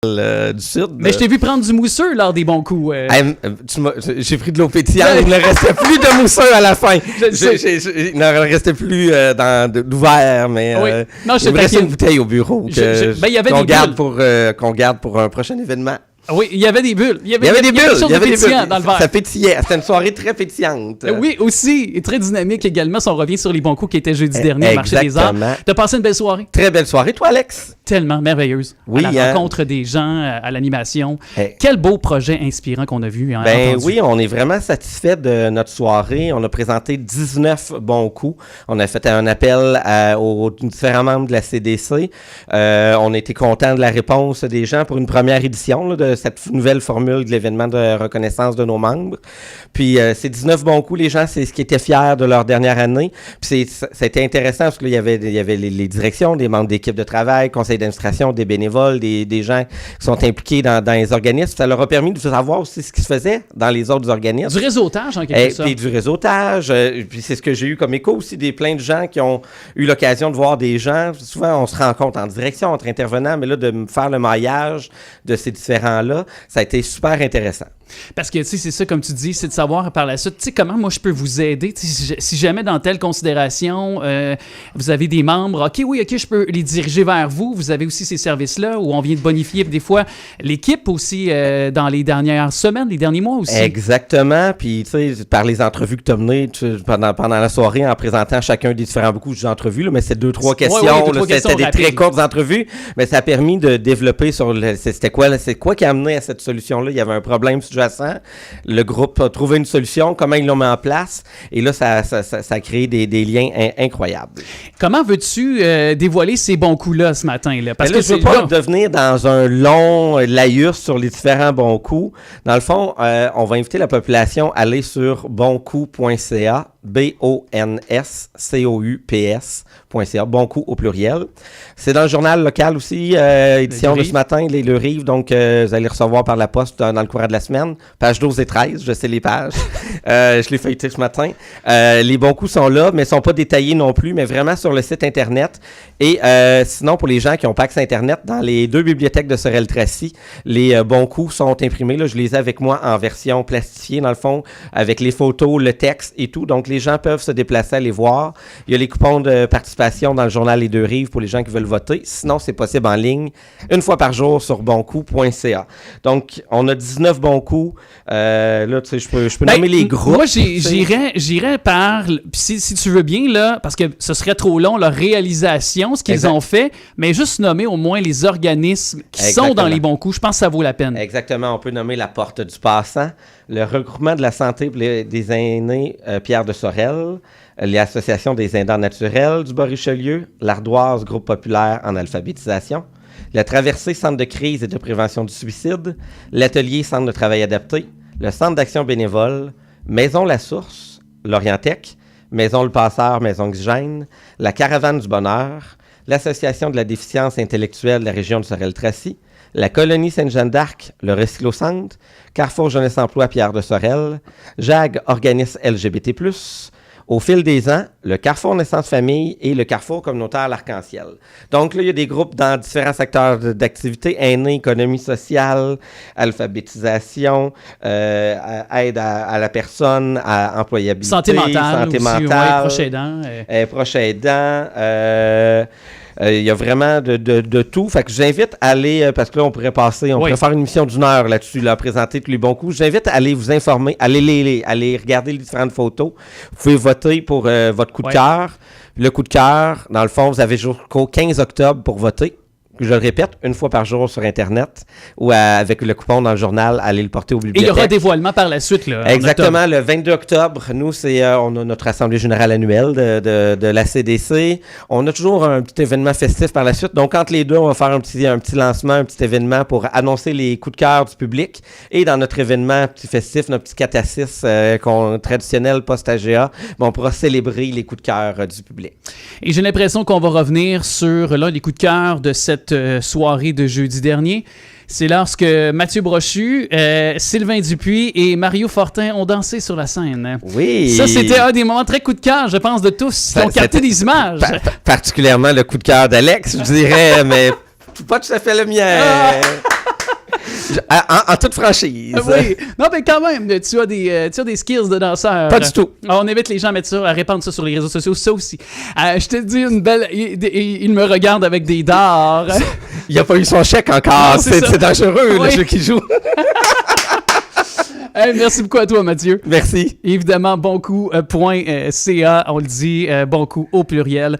du Sud. Mais je t'ai vu prendre du mousseux lors des bons coups. J'ai pris de l'eau pétillante. Il ne restait plus de mousseux à la fin. Il ne restait plus d'ouvert, mais non, il me restait une bouteille au bureau qu'on garde pour un prochain événement. Oui, il y avait des bulles. Il y avait des bulles. Dans le verre. Ça pétillait. C'était une soirée très pétillante. Oui, aussi. Et très dynamique également. Si on revient sur les bons coups qui étaient jeudi dernier au Marché des Arts. T'as passé une belle soirée? Très belle soirée. Toi, Alex? Tellement merveilleuse. Oui, à la rencontre des gens, à l'animation. Quel beau projet inspirant qu'on a vu. Oui, on est vraiment satisfait de notre soirée. On a présenté 19 bons coups. On a fait un appel aux différents membres de la CDC. On a été contents de la réponse des gens pour une première édition là, de cette nouvelle formule de l'événement de reconnaissance de nos membres. Puis ces 19 bons coups, les gens, c'est ce qui étaient fiers de leur dernière année. Puis ça a été intéressant parce qu'il y avait les directions, des membres d'équipe de travail, conseil d'administration, des bénévoles, des gens qui sont impliqués dans les organismes. Ça leur a permis de savoir aussi ce qui se faisait dans les autres organismes. Du réseautage, en quelque sorte. Puis du réseautage. Puis c'est ce que j'ai eu comme écho aussi, plein de gens qui ont eu l'occasion de voir des gens. Souvent, on se rencontre en direction entre intervenants, mais là, de faire le maillage de ces différents-là, ça a été super intéressant. Parce que, tu sais, c'est ça, comme tu dis, c'est de savoir par la suite, tu sais, comment moi je peux vous aider. Si jamais dans telle considération, vous avez des membres, OK, je peux les diriger vers vous. Vous avez aussi ces services-là où on vient de bonifier des fois l'équipe aussi dans les dernières semaines, les derniers mois aussi. Exactement. Puis, tu sais, par les entrevues que tu as menées pendant la soirée en présentant chacun des différents beaucoup d'entrevues, là, mais c'est 2-3 questions. C'était des très courtes entrevues, mais ça a permis de développer sur c'est quoi qui a amené à cette solution-là. Il y avait un problème sous-jacent. Le groupe a trouvé une solution, comment ils l'ont mis en place, et là, ça a créé des liens incroyables. Comment veux-tu dévoiler ces bons coups-là ce matin-là? Parce que je ne veux pas devenir dans un long laïus sur les différents bons coups. Dans le fond, on va inviter la population à aller sur boncoup.ca, BONSCOUPS.ca, bon coup au pluriel. C'est dans le journal local aussi, édition de ce matin, Le Rive, donc vous allez recevoir par la poste dans le courant de la semaine, page 12 et 13, je sais les pages. Je l'ai feuilleté ce matin. Les bons coups sont là, mais ne sont pas détaillés non plus, mais vraiment sur le site Internet. Et sinon, pour les gens qui n'ont pas accès à Internet, dans les 2 bibliothèques de Sorel-Tracy, les bons coups sont imprimés. Là, je les ai avec moi en version plastifiée, dans le fond, avec les photos, le texte et tout. Donc, les gens peuvent se déplacer, aller voir. Il y a les coupons de participation dans le journal Les Deux Rives pour les gens qui veulent voter. Sinon, c'est possible en ligne, une fois par jour sur boncoup.ca. Donc, on a 19 bons coups. Là, tu sais, je peux nommer les groupes. Moi, j'irais par, si tu veux bien, là, parce que ce serait trop long, leur réalisation, ce qu'ils ont fait, mais juste nommer au moins les organismes qui sont dans les bons coups. Je pense que ça vaut la peine. Exactement. On peut nommer la Porte du Passant, le regroupement de la santé des aînés Pierre de Sorel, l'Association des aidants naturels du Bas-Richelieu, l'Ardoise Groupe populaire en alphabétisation, la Traversée Centre de crise et de prévention du suicide, l'Atelier Centre de travail adapté, le Centre d'action bénévole, Maison La Source, Lorientec, Maison Le Passeur, Maison Oxygène, la Caravane du Bonheur, l'Association de la déficience intellectuelle de la région de Sorel-Tracy, la Colonie Sainte-Jeanne d'Arc, le Recyclo-Centre, Carrefour Jeunesse Emploi Pierre de Sorel, JAG Organisme LGBT+, au fil des ans, le Carrefour Naissance Famille et le Carrefour communautaire L'Arc-en-Ciel. Donc là, il y a des groupes dans différents secteurs d'activité, aînés, économie sociale, alphabétisation, aide à la personne, à employabilité, santé mentale, proche aidant. Proche aidant, il y a vraiment de tout. Fait que j'invite à aller, parce que là, on pourrait faire une émission d'1 heure là-dessus, là, présenter tous les bons coups. J'invite à aller vous informer, aller regarder les différentes photos. Vous pouvez voter pour votre coup de cœur. Le coup de cœur, dans le fond, vous avez jusqu'au 15 octobre pour voter. Je le répète, une fois par jour sur Internet ou avec le coupon dans le journal, allez le porter au bibliothèque. Et il y aura dévoilement par la suite. Là, exactement, le 22 octobre, nous, on a notre assemblée générale annuelle de la CDC. On a toujours un petit événement festif par la suite. Donc, entre les deux, on va faire un petit lancement, un petit événement pour annoncer les coups de cœur du public. Et dans notre événement petit festif, notre petit 4 à 6 traditionnel post-AGA, on pourra célébrer les coups de cœur du public. Et j'ai l'impression qu'on va revenir sur l'un des coups de cœur de cette soirée de jeudi dernier. C'est lorsque Mathieu Brochu, Sylvain Dupuis et Mario Fortin ont dansé sur la scène. Oui! Ça, c'était un des moments très coup de cœur, je pense, de tous qui ont capté des images. Particulièrement le coup de cœur d'Alex, je dirais, mais pas tout à fait le mien. En toute franchise. Oui. Non, mais quand même, tu as des skills de danseur. Pas du tout. On invite les gens à mettre ça, à répandre ça sur les réseaux sociaux, ça aussi. Je te dis une belle... Il me regarde avec des dards. Il n'a pas eu son chèque encore. Non, c'est c'est dangereux, Oui. le jeu qu'il joue. Hey, merci beaucoup à toi, Mathieu. Merci. Évidemment, boncoup.ca, on le dit, bon coup au pluriel.